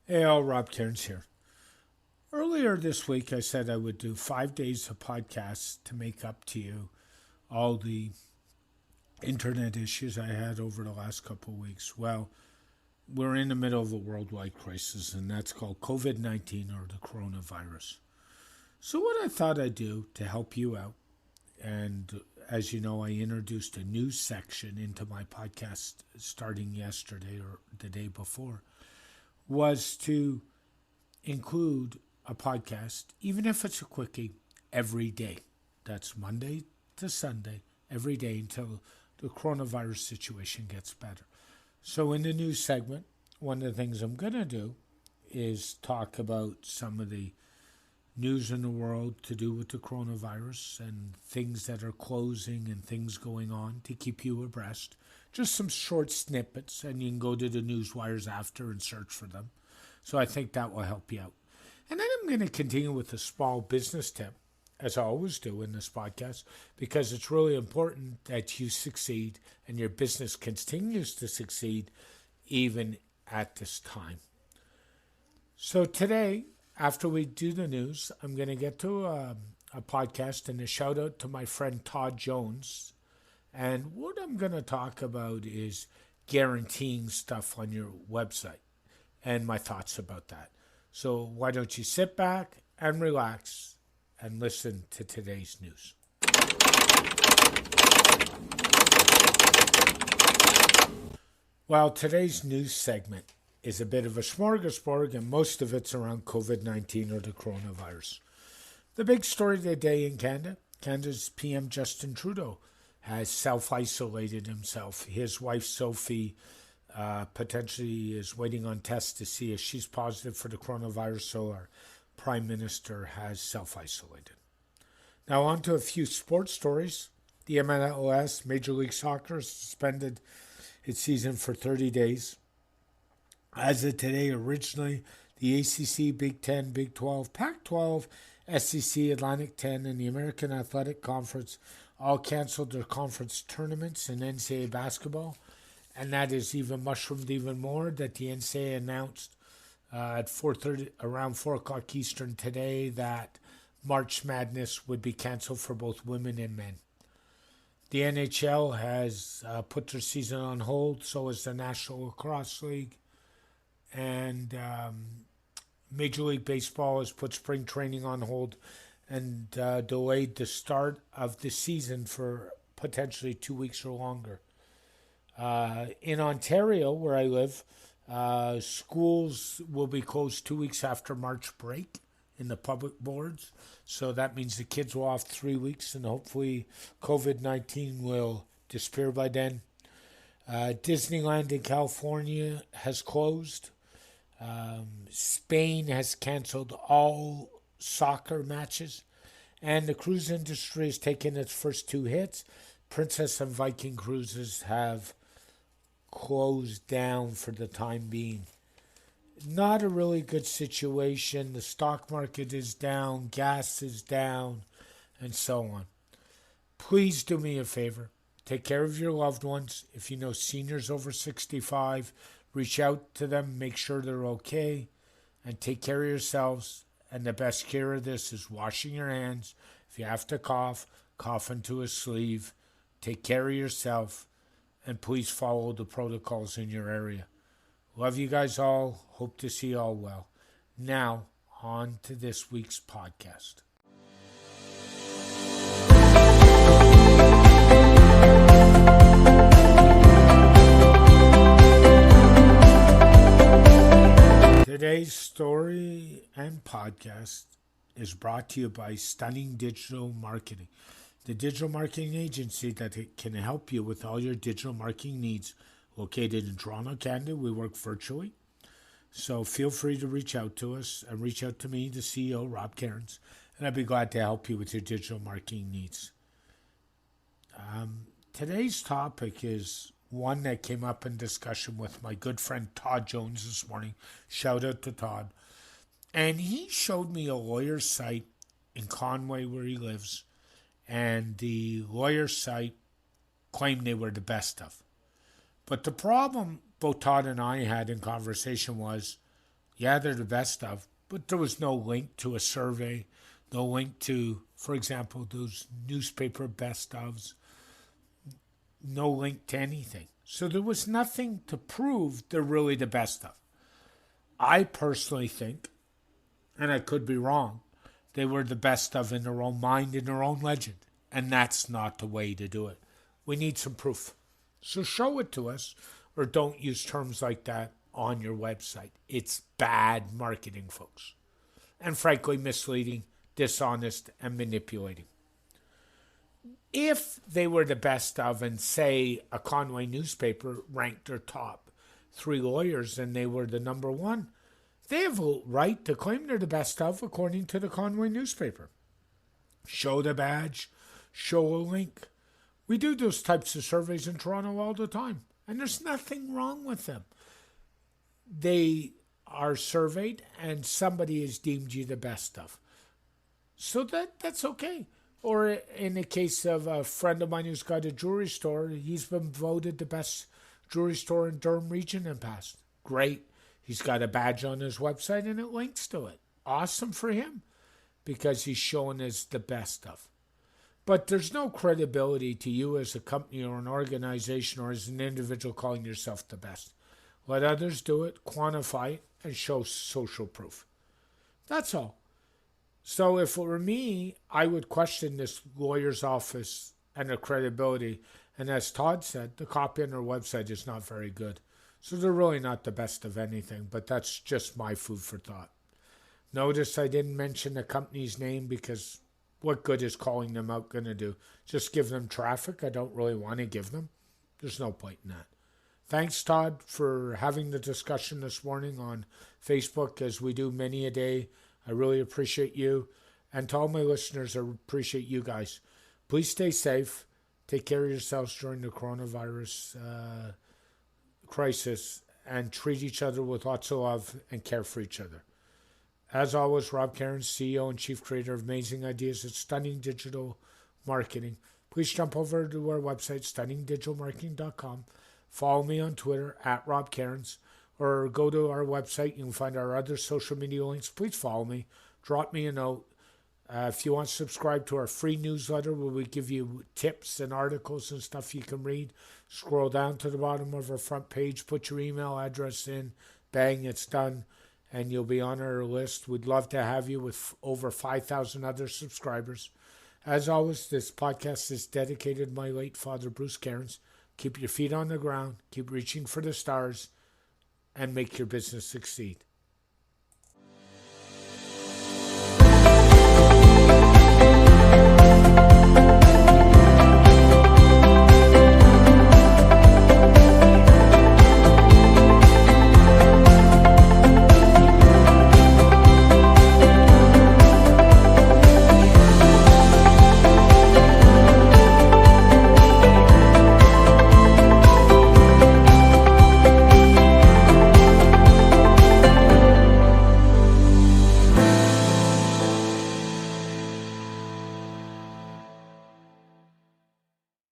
Hey, all, Rob Cairns here. Earlier this week, I said I would do 5 days of podcasts to make up to you all the internet issues I had over the last couple of weeks. Well, we're in the middle of a worldwide crisis, and that's called COVID 19 or the coronavirus. So, what I thought I'd do to help you out, and as you know, I introduced a news section into my podcast starting yesterday or the day before, was to include a podcast, even if it's a quickie, every day. That's Monday to Sunday, every day until the coronavirus situation gets better. So, in the news segment, one of the things I'm going to do is talk about some of the news in the world to do with the coronavirus and things that are closing and things going on to keep you abreast. Just some short snippets, and you can go to the news wires after and search for them. So I think that will help you out. And then I'm going to continue with a small business tip, as I always do in this podcast, because it's really important that you succeed and your business continues to succeed even at this time. So today, after we do the news, I'm going to get to a podcast and a shout out to my friend Todd Jones. And what I'm going to talk about is guaranteeing stuff on your website and my thoughts about that. So why don't you sit back and relax and listen to today's news. Well, today's news segment is a bit of a smorgasbord, and most of it's around COVID 19 or the coronavirus. The big story of the day in Canada, Canada's PM Justin Trudeau has self-isolated himself. His wife, Sophie, potentially is waiting on tests to see if she's positive for the coronavirus, so our Prime Minister has self-isolated. Now on to a few sports stories. The MLS, Major League Soccer, suspended its season for 30 days. As of today, originally, the ACC, Big Ten, Big 12, Pac 12, SEC, Atlantic 10, and the American Athletic Conference all canceled their conference tournaments in NCAA basketball. And that is even mushroomed even more that the NCAA announced at 4:30, around 4 o'clock Eastern today, that March Madness would be canceled for both women and men. The NHL has put their season on hold, so has the National Lacrosse League. And Major League Baseball has put spring training on hold and delayed the start of the season for potentially 2 weeks or longer. In Ontario, where I live, schools will be closed 2 weeks after March break in the public boards. So that means the kids will off 3 weeks, and hopefully COVID-19 will disappear by then. Disneyland in California has closed. Spain has canceled all soccer matches, and the cruise industry has taken its first two hits. Princess and Viking cruises have closed down for the time being. Not a really good situation. The stock market is down, gas is down, and so on. Please do me a favor. Take care of your loved ones. If you know seniors over 65, reach out to them, make sure they're okay, and take care of yourselves. And the best care of this is washing your hands. If you have to cough, cough into a sleeve. Take care of yourself, and please follow the protocols in your area. Love you guys all. Hope to see you all well. Now, on to this week's podcast. Today's story and podcast is brought to you by Stunning Digital Marketing, the digital marketing agency that can help you with all your digital marketing needs. Located in Toronto, Canada, we work virtually. So feel free to reach out to us and reach out to me, the CEO, Rob Cairns, and I'd be glad to help you with your digital marketing needs. Today's topic is one that came up in discussion with my good friend Todd Jones this morning. Shout out to Todd. And he showed me a lawyer's site in Conway where he lives, and the lawyer site claimed they were the best of. But the problem both Todd and I had in conversation was, Yeah, they're the best of, but there was no link to a survey, no link to, for example, those newspaper best ofs, no link to anything. So there was nothing to prove they're really the best of. I personally think, and I could be wrong, they were the best of in their own mind, in their own legend. And that's not the way to do it. We need some proof. So show it to us, or don't use terms like that on your website. It's bad marketing, folks. And frankly, misleading, dishonest, and manipulating. If they were the best of, and say a Conway newspaper ranked their top 3 lawyers and they were the number one, they have a right to claim they're the best of according to the Conway newspaper. Show the badge, show a link. We do those types of surveys in Toronto all the time, and there's nothing wrong with them. They are surveyed and somebody has deemed you the best of. So that's okay. Or in the case of a friend of mine who's got a jewelry store, he's been voted the best jewelry store in Durham region in the past. Great. He's got a badge on his website and it links to it. Awesome for him, because he's shown as the best of. But there's no credibility to you as a company or an organization or as an individual calling yourself the best. Let others do it, quantify it, and show social proof. That's all. So if it were me, I would question this lawyer's office and their credibility. And as Todd said, the copy on their website is not very good. So they're really not the best of anything, but that's just my food for thought. Notice I didn't mention the company's name, because what good is calling them out going to do? Just give them traffic I don't really want to give them? There's no point in that. Thanks, Todd, for having the discussion this morning on Facebook, as we do many a day. I really appreciate you. And to all my listeners, I appreciate you guys. Please stay safe. Take care of yourselves during the coronavirus crisis, and treat each other with lots of love and care for each other. As always, Rob Cairns, CEO and Chief Creator of Amazing Ideas at Stunning Digital Marketing. Please jump over to our website, stunningdigitalmarketing.com. Follow me on Twitter, @Rob Cairns, or go to our website. You can find our other social media links. Please follow me. Drop me a note. If you want to subscribe to our free newsletter where we give you tips and articles and stuff you can read, scroll down to the bottom of our front page, put your email address in, bang, it's done, and you'll be on our list. We'd love to have you with over 5,000 other subscribers. As always, this podcast is dedicated to my late father, Bruce Cairns. Keep your feet on the ground, keep reaching for the stars, and make your business succeed.